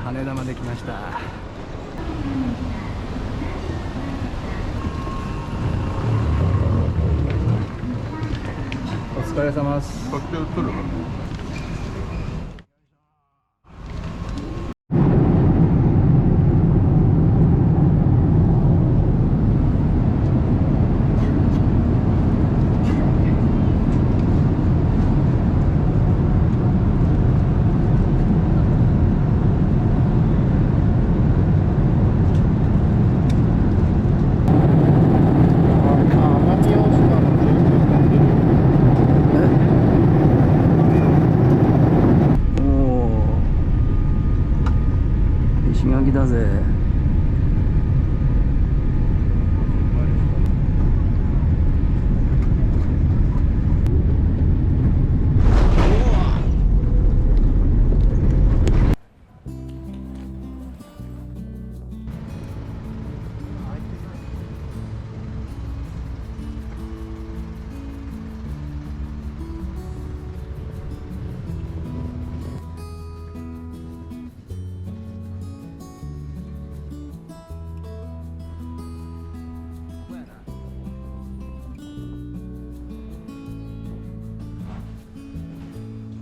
羽田まで来ました。お疲れ様です。こっちで撮る？石垣だぜ。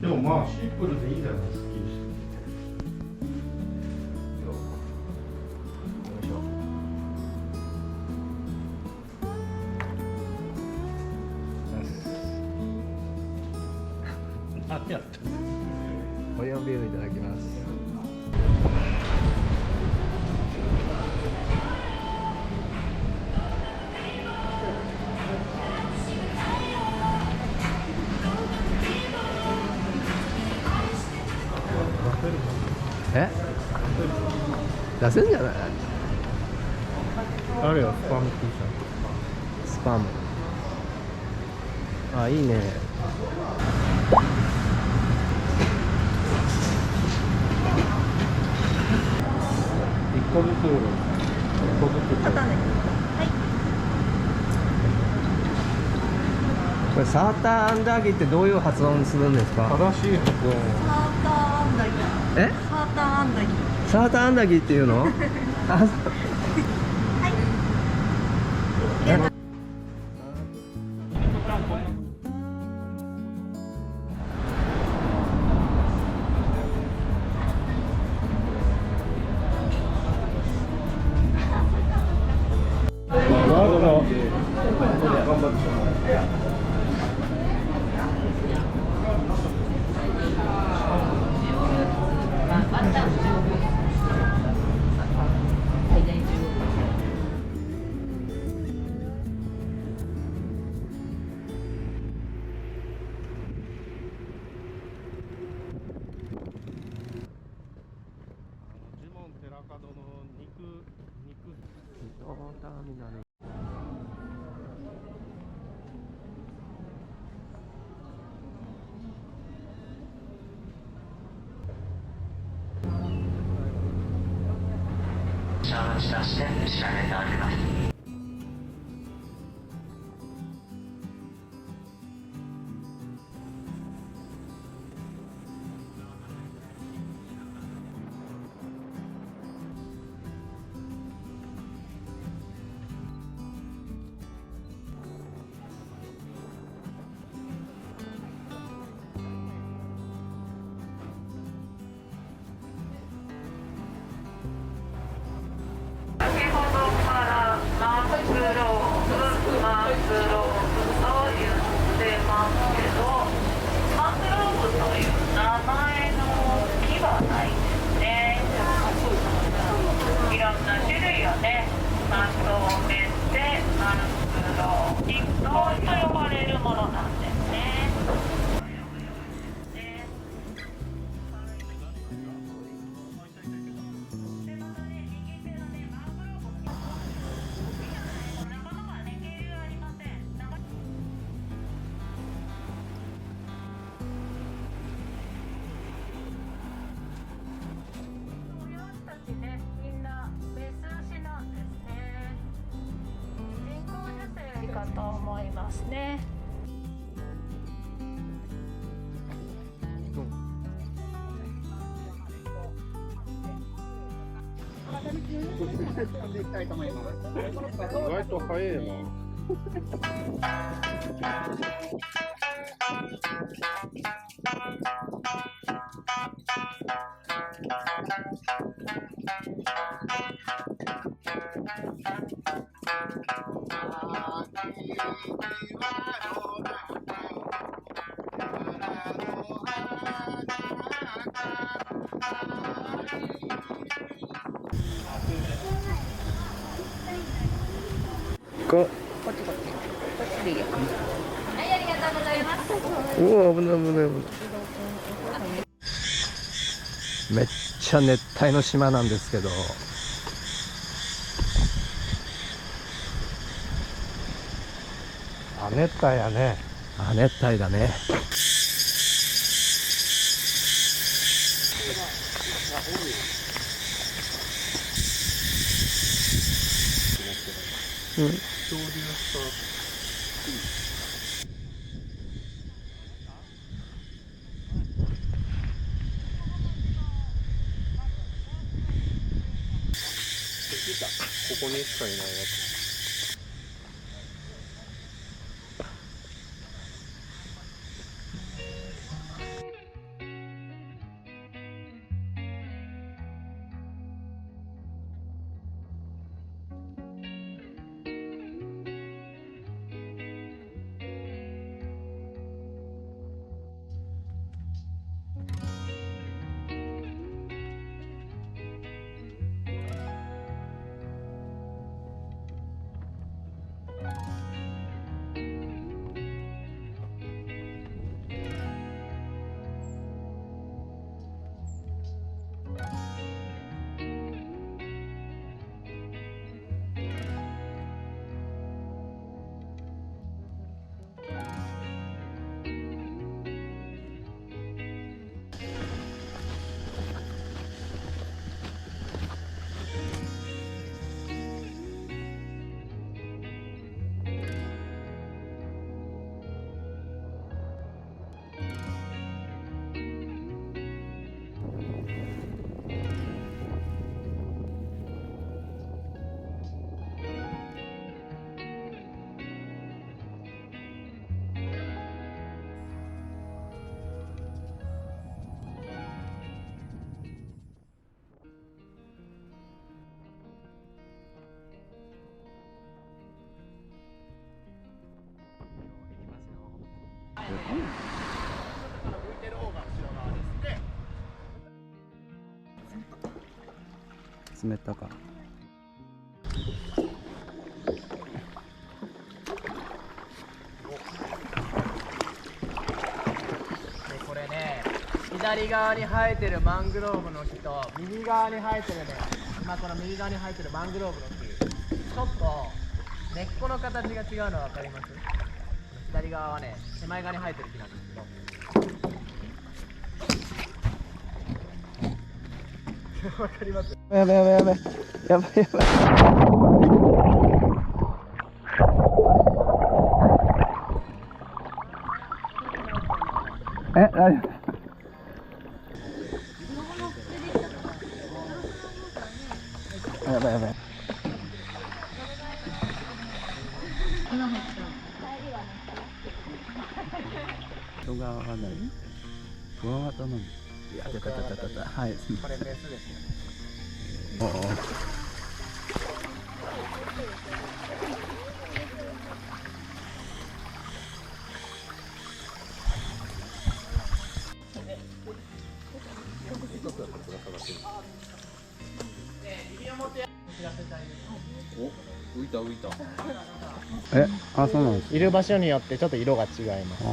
でもまあシンプルでいいんじゃないですか。何やってんの？オリオンビールいただきます。え？出せんじゃない？あれよ、スパム T シスパム。あ、いいね。1個ずつ。1個ずつ。これサーターアンダギーってどういう発音するんですか？正しい発音。サーターアンダギー。え？サーターアンダギー。サーターアンダギーっていうの？あ、ターミナル。車の下して調べてあります。かと思いますね。意外と早いな。こうわ、危ない危ない危ない。めっちゃ熱帯の島なんですけど、亜熱帯やね。亜熱帯だね。うん、漂流したここにしかいないやつ。冷たか。これね、左側に生えてるマングローブの木と右側に生えてるね、今この右側に生えてるマングローブの木、ちょっと根っこの形が違うの分かります？左側はね、手前側に生えてる木なんですけど。わかります？やばいやばいやばいやばいやばい。大丈夫。やばいやばい。人がわかんない。クワガタなんです。いや、出た。はい。これメスですね。おお。浮いた。あ、そうなんです。いる場所によってちょっと色が違います。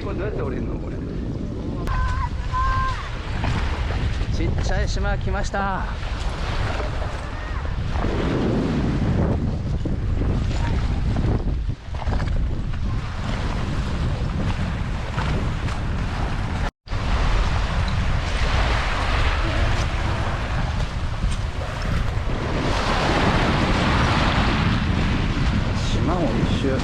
これどうやって降りるのこれ。ちっちゃい島来ました。島を一周。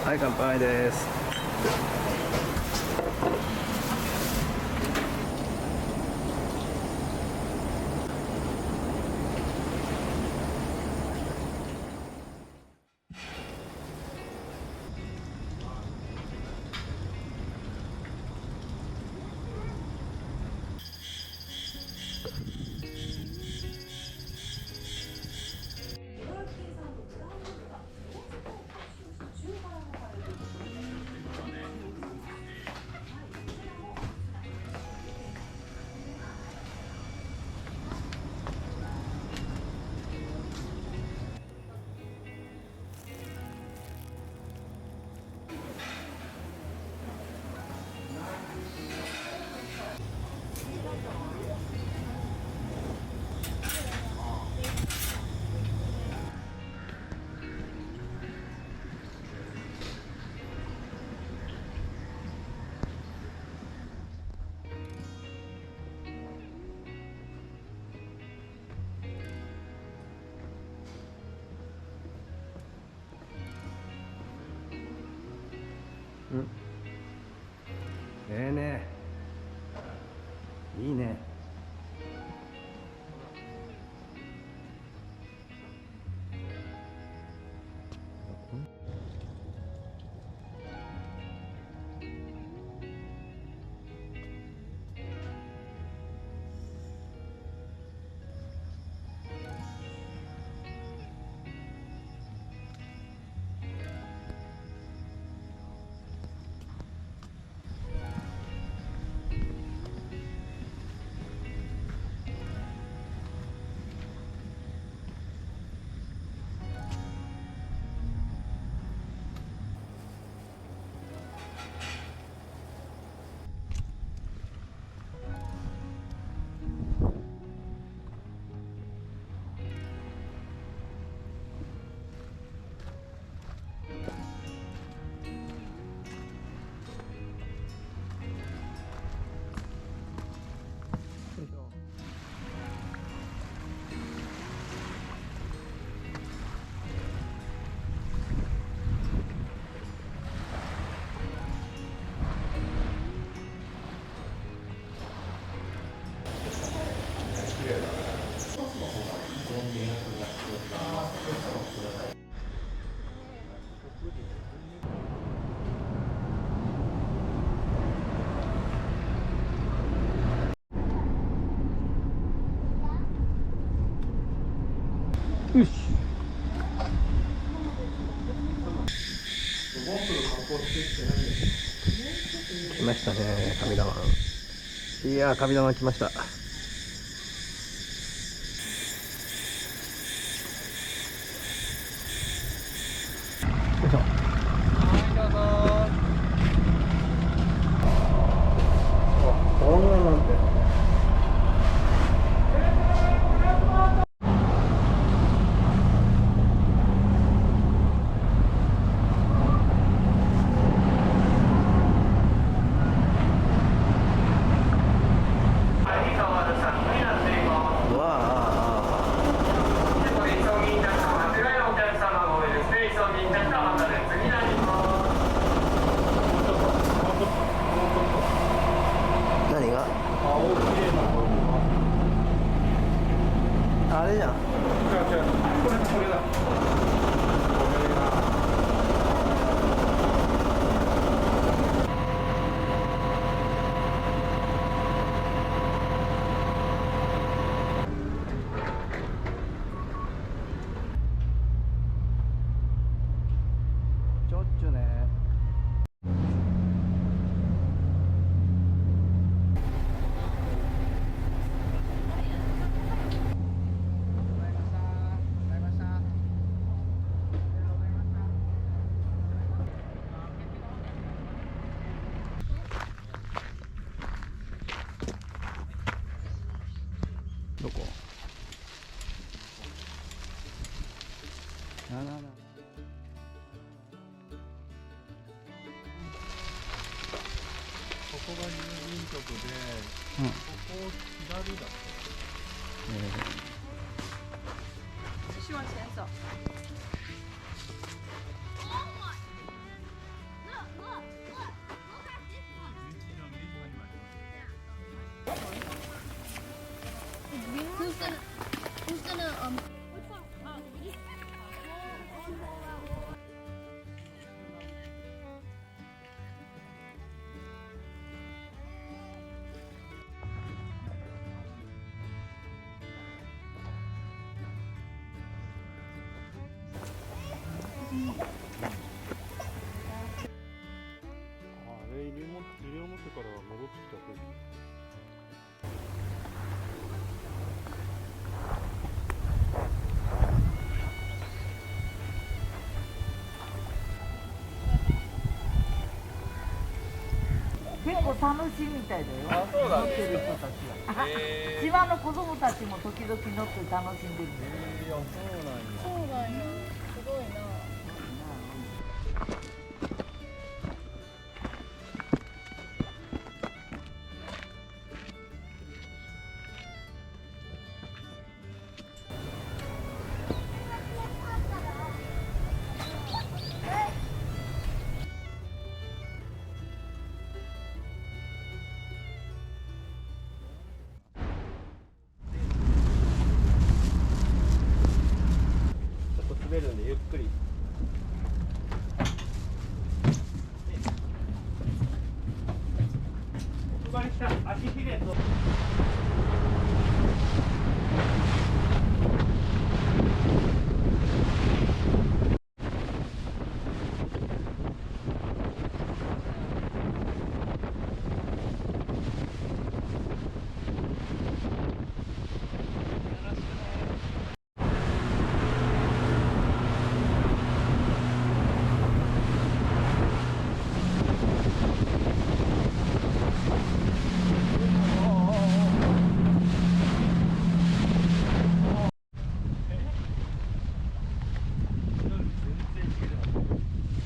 はい、乾杯です。ええね。いいね。よし。来ましたね、神田湾。いやー、神田湾来ました。よいしょ。こんななんて。何が？あれじゃん。これだ。ちょっちゅね。どこ？ななな。ここが郵便局で、うん。ここ左だ。希望前走。あれ入れを持ってから戻ってきた時。結構楽しいみたいだよ。あ、そうだね。乗ってる人たちは。島の子供たちも時々乗って楽しんでる。いや、そうなんや。そうだよ。すごいな。ちょっと滑るんでゆっくり。奥張りした足ひれと。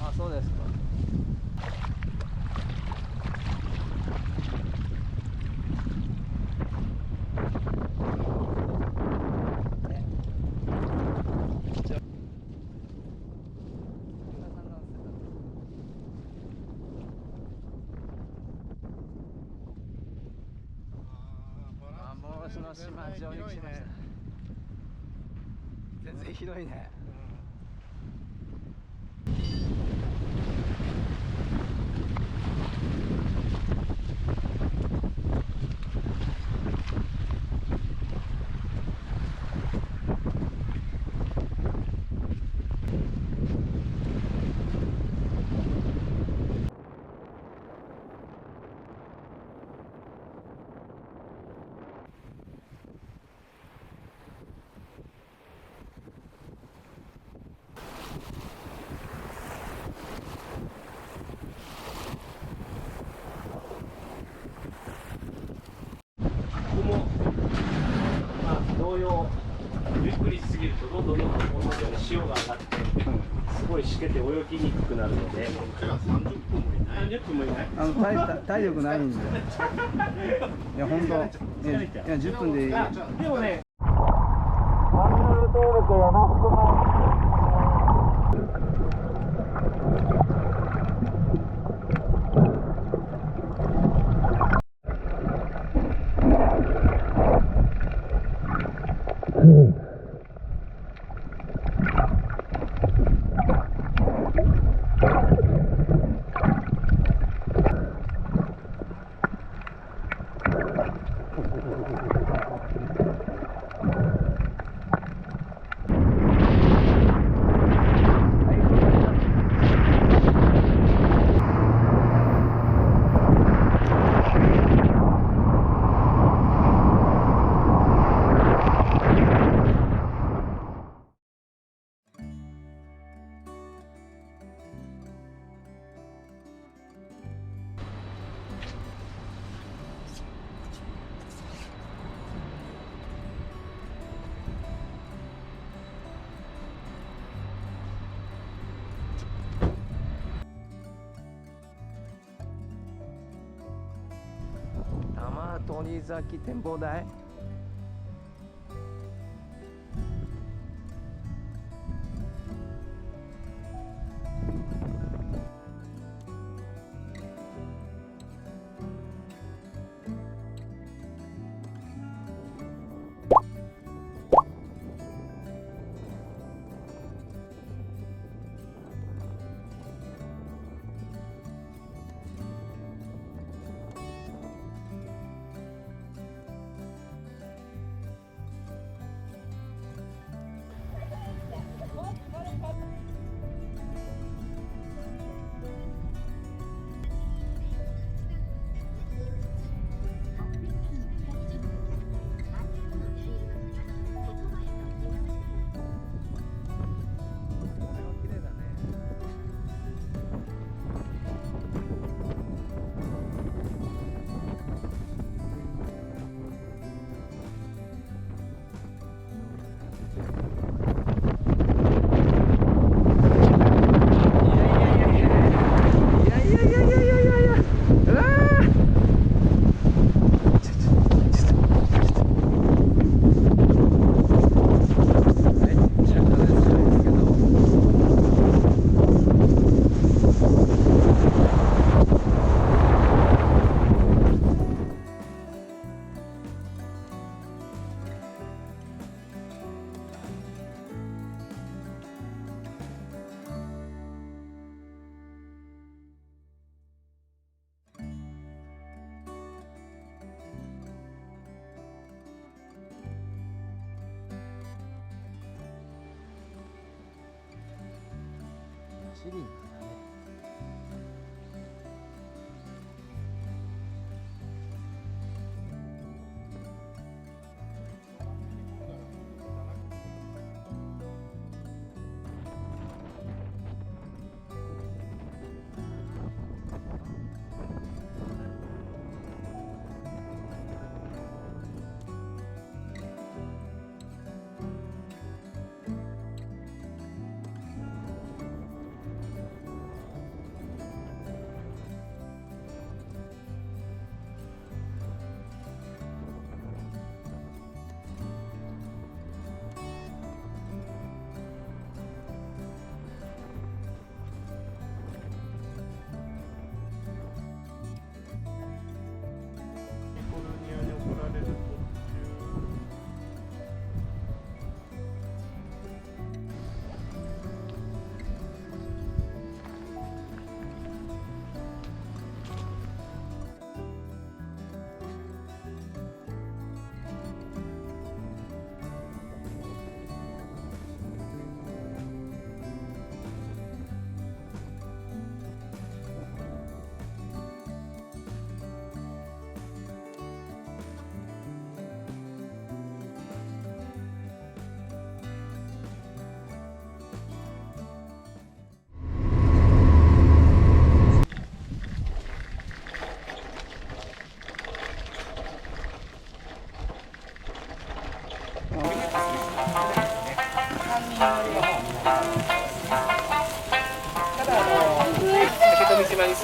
あ、そうですか。幻の島上陸しました。全然広いね。紅葉ゆっくりしすぎるとどんどん温度で潮が上がってすごいしけて泳ぎにくくなるので30分もいない体力ないんで。いや、本当。いや、10分でいい。でもね鳥崎展望台。シリンだね。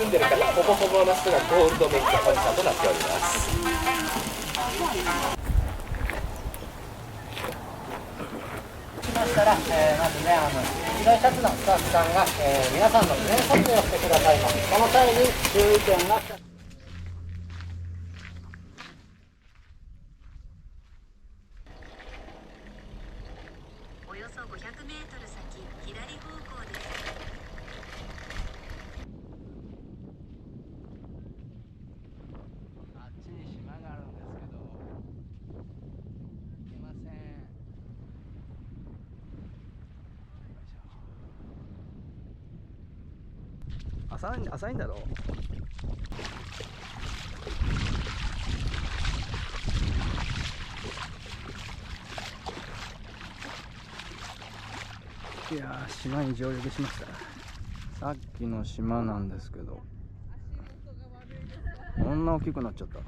住んでる方ほぼほぼの人がゴールド免許保持者となっております。来ましたら、まずね、白いシャツのスタッフさんが、皆さんの記念撮影をしてくださいます。その際に注意点が。およそ500メートル先、左方向です。あっちに島があるんですけど行けません。浅いんだろう。いやー、島に上陸しました。さっきの島なんですけどこんな大きくなっちゃった。